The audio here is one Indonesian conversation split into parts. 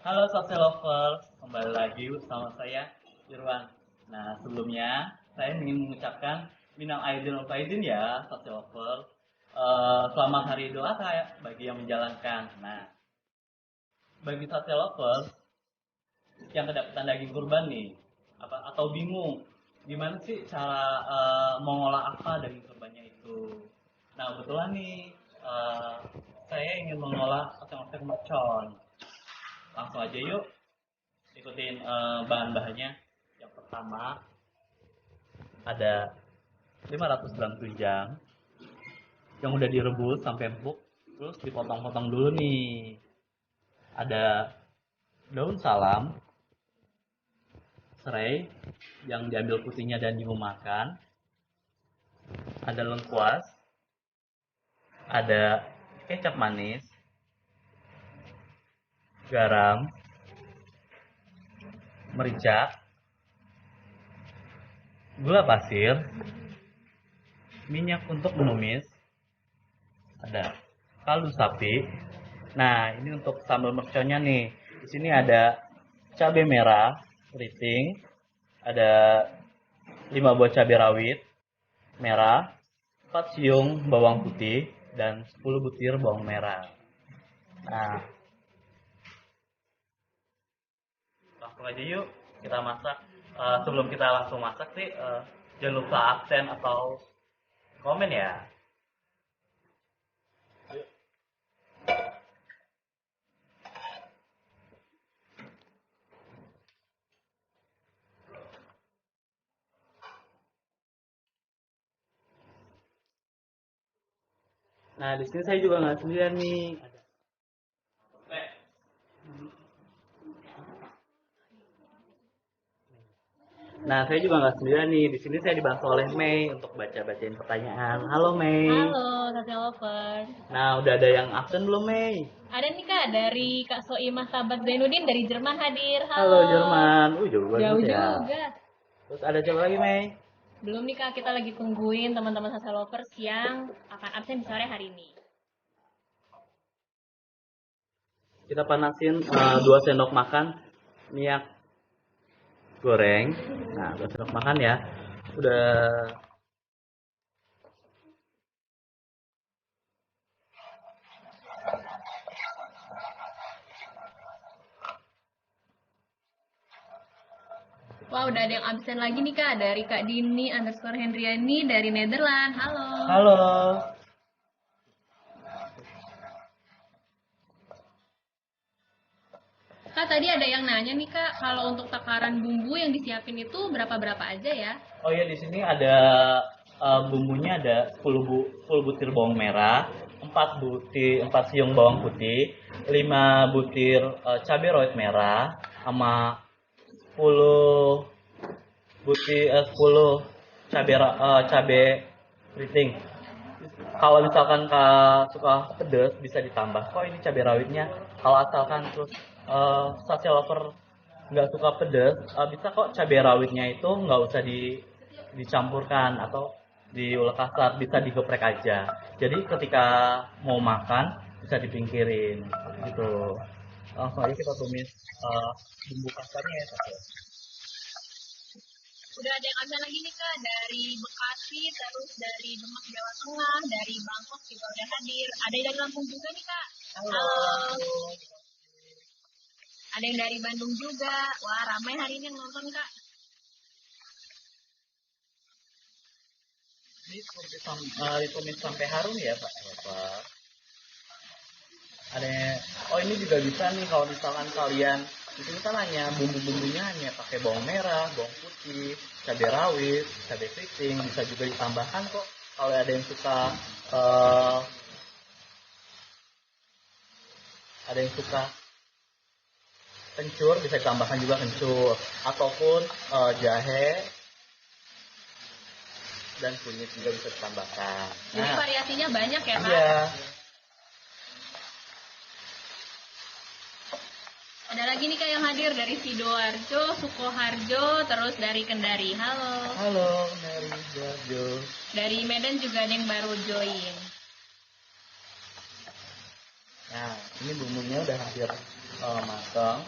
Halo Social Lovers, kembali lagi bersama saya Irwan. Nah, sebelumnya saya ingin mengucapkan minal aidin wal faizin ya Social Lovers. Selamat Hari Idul Adha ya bagi yang menjalankan. Nah, bagi Social Lovers yang kedapatan daging kurban nih, atau bingung gimana sih cara mengolah apa daging kurbannya itu. Nah, kebetulan nih eh, saya ingin mengolah otak-otak mercon. Langsung aja yuk ikutin bahan-bahannya. Yang pertama ada 500 gram tunjang yang udah direbus sampai empuk, terus dipotong-potong dulu nih. Ada daun salam, serai yang diambil putihnya dan diumakan, ada lengkuas, ada kecap manis, garam, merica, gula pasir, minyak untuk menumis, ada kaldu sapi. Nah, ini untuk sambal merconnya nih. Di sini ada cabai merah keriting, ada 5 buah cabai rawit merah, 4 siung bawang putih, dan 10 butir bawang merah. Nah, langsung aja yuk kita masak. Sebelum kita langsung masak sih, jangan lupa absen atau komen ya. Nah, di sini saya juga nggak sendirian nih. Nah, saya juga nggak sendirian nih. Di sini saya dibantu oleh Mei untuk baca-bacain pertanyaan. Halo Mei. Halo, Social Lovers. Nah, udah ada yang absen belum Mei? Ada nih Kak dari Kak Soimah Sahabat Zainuddin dari Jerman hadir. Halo Halo. Jerman. Jauh Jauh banget ya. juga. Terus ada siapa lagi Mei? Belum nih Kak, kita lagi tungguin teman-teman Social Lovers yang akan absen di sore hari ini. Kita panasin 2 sendok makan minyak goreng. Nah, 2 sendok makan ya. Udah. Wah, udah ada yang absen lagi nih Kak dari Kak Dini underscore Hendriani dari Netherlands. Halo. Halo. Kak, tadi ada yang nanya nih Kak, kalau untuk takaran bumbu yang disiapin itu berapa-berapa aja ya? Oh ya, di sini ada bumbunya ada 10 butir bawang merah, 4 siung bawang putih, 5 butir cabai rawit merah, sama 10 10 cabai keriting. Kalau misalkan Kak suka pedas bisa ditambah kok ini cabai rawitnya. Kalau asalkan terus sasia lover nggak suka pedas, bisa kok cabai rawitnya itu nggak usah dicampurkan atau diulek kasar, bisa digeprek aja. Jadi ketika mau makan bisa dipingkirin gitu. Langsung aja kita tumis bumbu kasarnya ya. Udah ada yang absen lagi nih Kak dari Bekasi, terus dari Demak Jawa Tengah, dari Bangkok juga udah hadir. Ada yang dari Lampung juga nih Kak. Halo. Ada yang dari Bandung juga. Wah, ramai hari ini yang nonton Kak. Ini ditumis sampai harum ya Pak Bapak. Ada, oh ini juga bisa nih kalau misalkan kalian di sini kan hanya bumbu-bumbunya hanya pakai bawang merah, bawang putih, cabai rawit, cabai keriting, bisa juga ditambahkan kok kalau ada yang suka eh, ada yang suka kencur bisa ditambahkan juga kencur ataupun jahe dan kunyit juga bisa ditambahkan. Jadi variasinya banyak ya Kak? Iya. Ada lagi nih Kak yang hadir dari Sidoarjo, Sukoharjo, terus dari Kendari. Halo. Halo dari Sidoarjo. Dari Medan juga ada yang baru join. Nah, ini bumbunya udah hampir matang,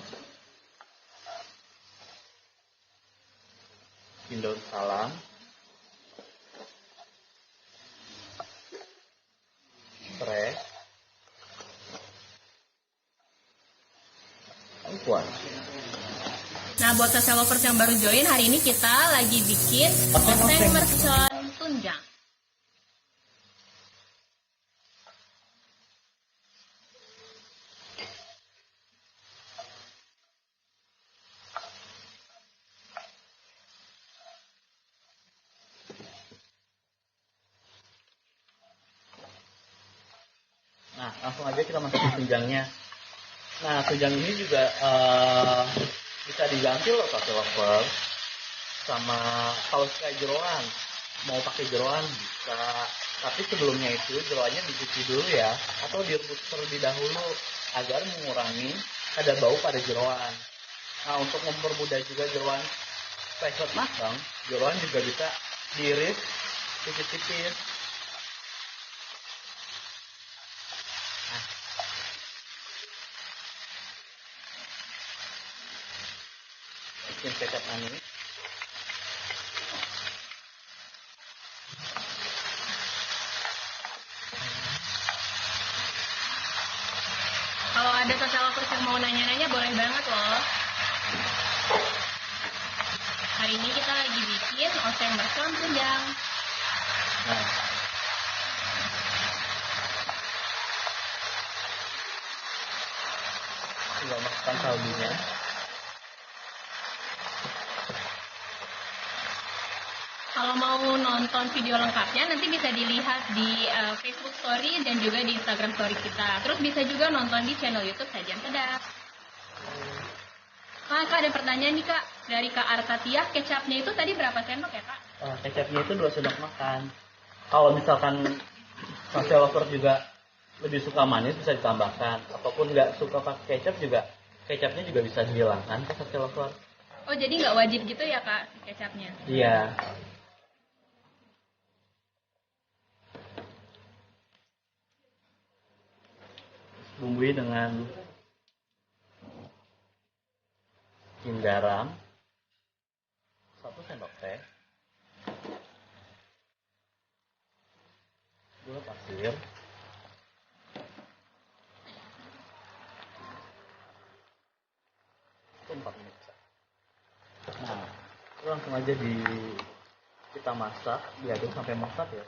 bikin daun salam, serai, kuah. Nah, buat social lovers yang baru join, hari ini kita lagi bikin oseng mercon tunjang. Nah, langsung aja kita masukin tunjangnya. Nah, tunjang ini juga bisa diganti loh pakai lover sama kalau kayak jeroan. Mau pakai jeroan bisa, tapi sebelumnya itu jeroannya dicuci dulu ya, atau direbus terlebih dahulu agar mengurangi kadar bau pada jeroan. Nah, untuk mempermudah juga jeroan supaya cepat matang, jeroan juga bisa diiris tipis-tipis. Bikin kecap manis. Kalau ada social lovers yang mau nanya-nanya, boleh banget loh. Hari ini kita lagi bikin oseng mercon tunjang. Nah, tinggal masukkan kaldunya. Kalau mau nonton video lengkapnya, nanti bisa dilihat di Facebook Story dan juga di Instagram Story kita. Terus bisa juga nonton di channel YouTube Sajian Sedap. Kak, ada pertanyaan nih Kak, dari Kak Artatiah, kecapnya itu tadi berapa sendok ya Kak? Kecapnya itu 2 sendok makan. Kalau misalkan social lover juga lebih suka manis bisa ditambahkan, ataupun nggak suka pakai kecap juga, kecapnya juga bisa dihilangkan ke social lover. Oh, jadi nggak wajib gitu ya Kak kecapnya? Iya. Bumbui dengan garam 1 sendok teh, gula pasir, itu 4 menit. Nah, itu langsung aja kita masak, diaduk sampai meresap ya.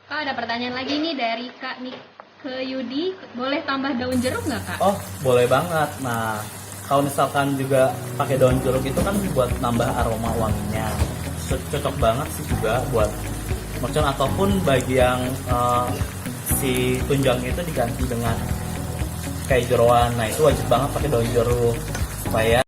Kak, ada pertanyaan lagi nih dari Kak Nike Yudi, boleh tambah daun jeruk nggak Kak? Oh, boleh banget. Nah, kalau misalkan juga pakai daun jeruk itu kan buat nambah aroma wanginya. Cocok banget sih juga buat mercon, ataupun bagi yang si tunjangnya itu diganti dengan kayak jeroan. Nah, itu wajib banget pakai daun jeruk supaya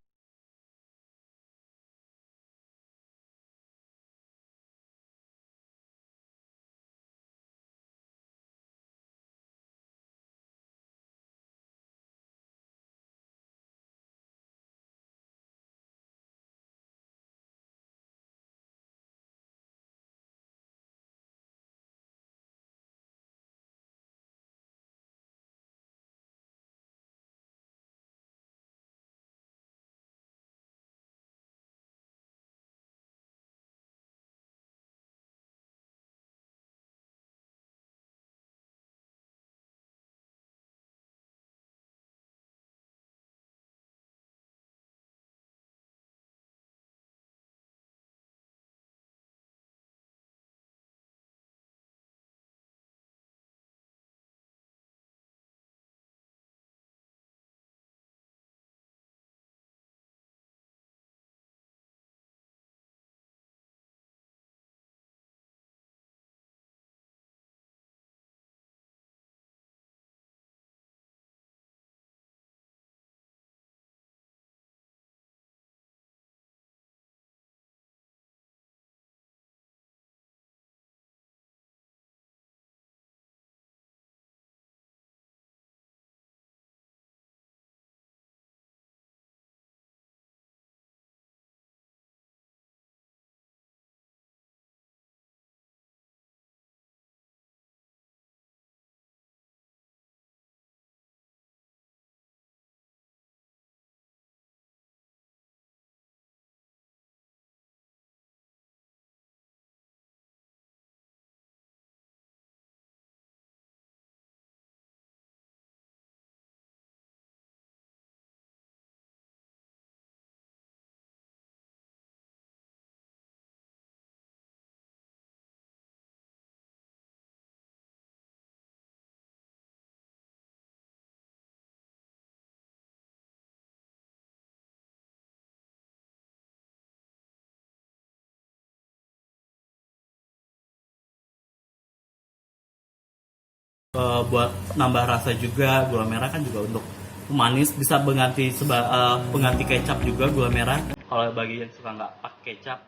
Buat nambah rasa juga, gula merah kan juga untuk manis, bisa pengganti kecap juga gula merah. Kalau bagi yang suka nggak pakai kecap.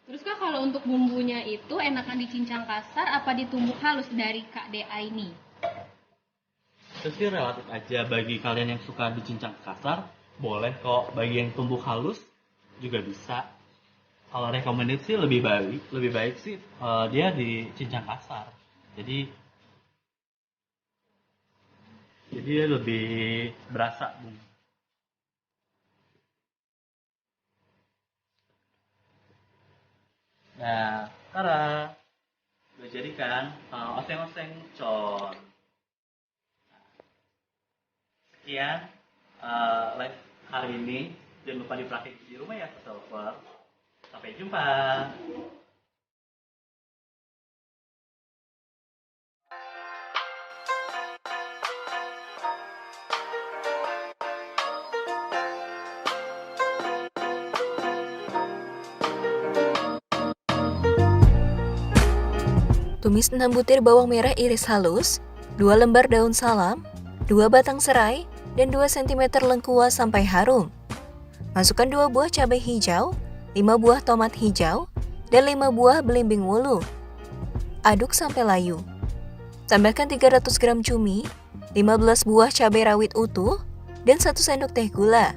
Terus Kak, kalau untuk bumbunya itu enakan dicincang kasar apa ditumbuk halus dari Kak Dea ini? Itu sih relatif aja, bagi kalian yang suka dicincang kasar, boleh kok. Bagi yang tumbuk halus juga bisa. Kalau recommended sih lebih baik sih dia dicincang kasar. Jadi dia lebih berasa bumbu. Nah, Tara, udah jadi kan oseng-oseng cor. Sekian live hari ini. Jangan lupa dipraktik di rumah ya, Sobat. Sampai jumpa. Tumis 6 butir bawang merah iris halus, 2 lembar daun salam, 2 batang serai, dan 2 cm lengkuas sampai harum. Masukkan 2 buah cabai hijau, 5 buah tomat hijau, dan 5 buah belimbing wulu. Aduk sampai layu. Tambahkan 300 gram cumi, 15 buah cabai rawit utuh, dan 1 sendok teh gula.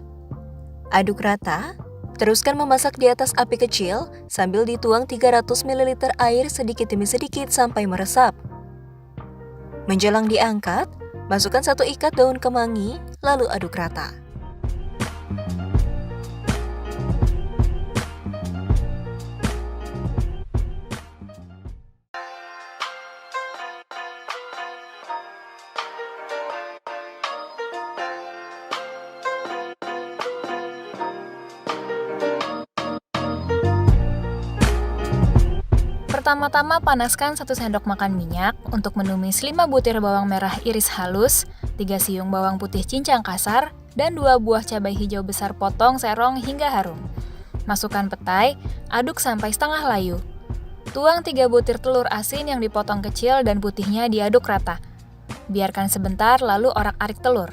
Aduk rata. Teruskan memasak di atas api kecil sambil dituang 300 ml air sedikit demi sedikit sampai meresap. Menjelang diangkat, masukkan 1 ikat daun kemangi, lalu aduk rata. Pertama-tama panaskan 1 sendok makan minyak untuk menumis 5 butir bawang merah iris halus, 3 siung bawang putih cincang kasar, dan 2 buah cabai hijau besar potong serong hingga harum. Masukkan petai, aduk sampai setengah layu. Tuang 3 butir telur asin yang dipotong kecil dan putihnya diaduk rata. Biarkan sebentar lalu orak-arik telur.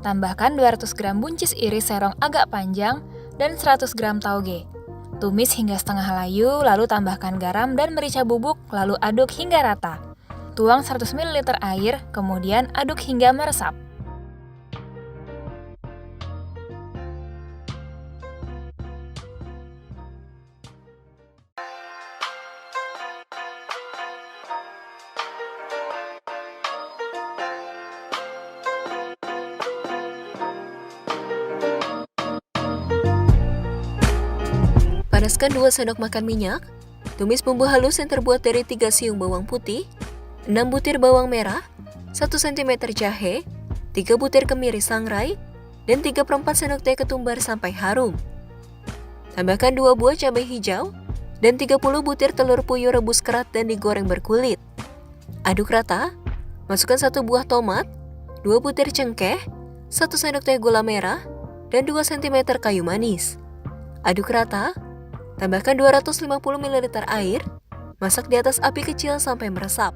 Tambahkan 200 gram buncis iris serong agak panjang dan 100 gram tauge. Tumis hingga setengah layu, lalu tambahkan garam dan merica bubuk, lalu aduk hingga rata. Tuang 100 ml air, kemudian aduk hingga meresap. Panaskan 2 sendok makan minyak. Tumis bumbu halus yang terbuat dari 3 siung bawang putih, 6 butir bawang merah, 1 cm jahe, 3 butir kemiri sangrai, dan 3/4 sendok teh ketumbar sampai harum. Tambahkan 2 buah cabai hijau dan 30 butir telur puyuh rebus kerat dan digoreng berkulit. Aduk rata. Masukkan 1 buah tomat, 2 butir cengkeh, 1 sendok teh gula merah, dan 2 cm kayu manis. Aduk rata. Tambahkan 250 ml air, masak di atas api kecil sampai meresap.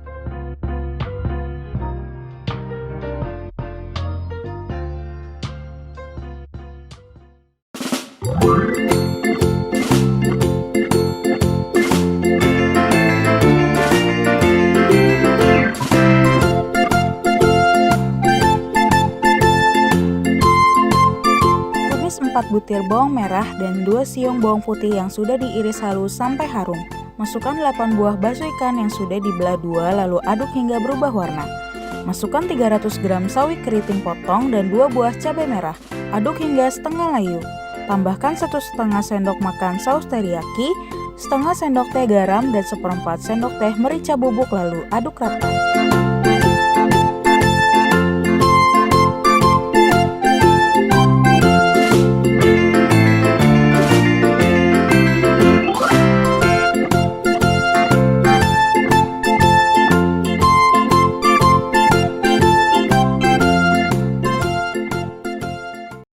Tumis 4 butir bawang merah dan 2 siung bawang putih yang sudah diiris halus sampai harum. Masukkan 8 buah bakso ikan yang sudah dibelah 2 lalu aduk hingga berubah warna. Masukkan 300 gram sawi keriting potong dan 2 buah cabai merah. Aduk hingga setengah layu. Tambahkan 1,5 sendok makan saus teriyaki, setengah sendok teh garam dan 1/4 sendok teh merica bubuk lalu aduk rata.